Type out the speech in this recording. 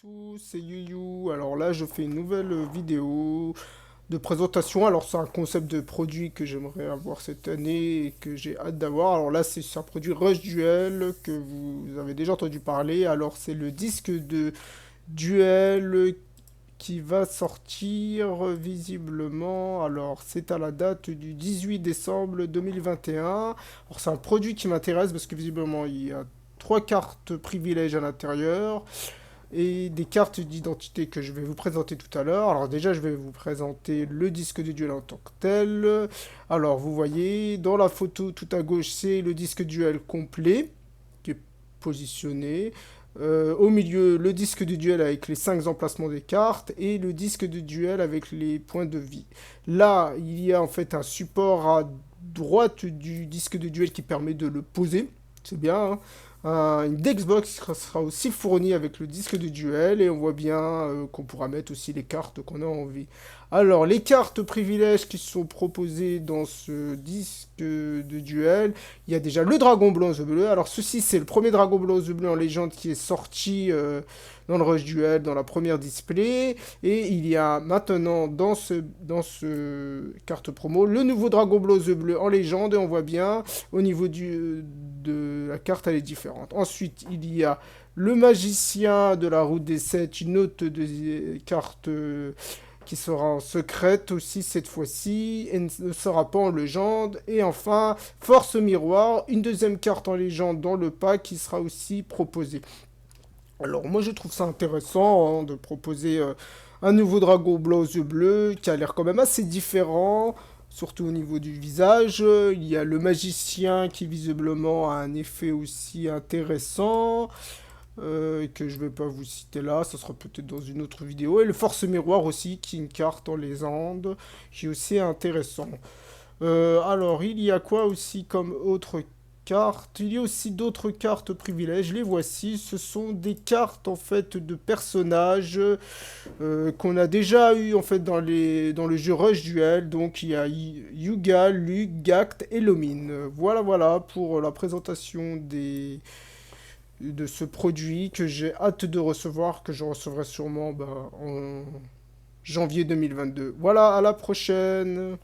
tous, c'est Yuyu. Alors là, je fais une nouvelle vidéo de présentation. Alors c'est un concept de produit que j'aimerais avoir cette année et que j'ai hâte d'avoir. Alors là, c'est un produit Rush Duel que vous avez déjà entendu parler. Alors c'est le disque de Duel qui va sortir visiblement. Alors c'est à la date du 18 décembre 2021. Alors c'est un produit qui m'intéresse parce que visiblement il y a trois cartes privilèges à l'intérieur et des cartes d'identité que je vais vous présenter tout à l'heure. Alors déjà, je vais vous présenter le disque de duel en tant que tel. Alors vous voyez, dans la photo tout à gauche, c'est le disque duel complet qui est positionné. Au milieu, le disque de duel avec les 5 emplacements des cartes et le disque de duel avec les points de vie. Là, il y a en fait un support à droite du disque de duel qui permet de le poser. C'est bien, hein. Une Dexbox sera aussi fournie avec le disque de duel et on voit bien qu'on pourra mettre aussi les cartes qu'on a envie. Alors, les cartes privilèges qui sont proposées dans ce disque de duel, il y a déjà le dragon blanc œuf bleu. Alors, ceci, c'est le premier dragon blanc œuf bleu en légende qui est sorti dans le Rush Duel, dans la première display. Et il y a maintenant dans ce carte promo le nouveau dragon blanc œuf bleu en légende et on voit bien au niveau de la carte, elle est différente. Ensuite, il y a le magicien de la route des 7, une autre carte qui sera en secrète aussi cette fois-ci, et ne sera pas en légende. Et enfin, Force Miroir, une deuxième carte en légende dans le pack qui sera aussi proposée. Alors moi je trouve ça intéressant hein, de proposer un nouveau dragon blanc aux yeux bleus qui a l'air quand même assez différent, surtout au niveau du visage. Il y a le magicien qui visiblement a un effet aussi intéressant que je vais pas vous citer là, ça sera peut-être dans une autre vidéo. Et le force miroir aussi qui est une carte en légende qui est aussi intéressant. Alors, il y a quoi aussi comme autre carte? Il y a aussi d'autres cartes privilèges. Les voici. Ce sont des cartes en fait de personnages qu'on a déjà eu en fait dans le jeu Rush Duel. Donc il y a Yuga, Luke, Gact et Lomine. Voilà, voilà pour la présentation de ce produit que j'ai hâte de recevoir, que je recevrai sûrement en janvier 2022. Voilà, à la prochaine.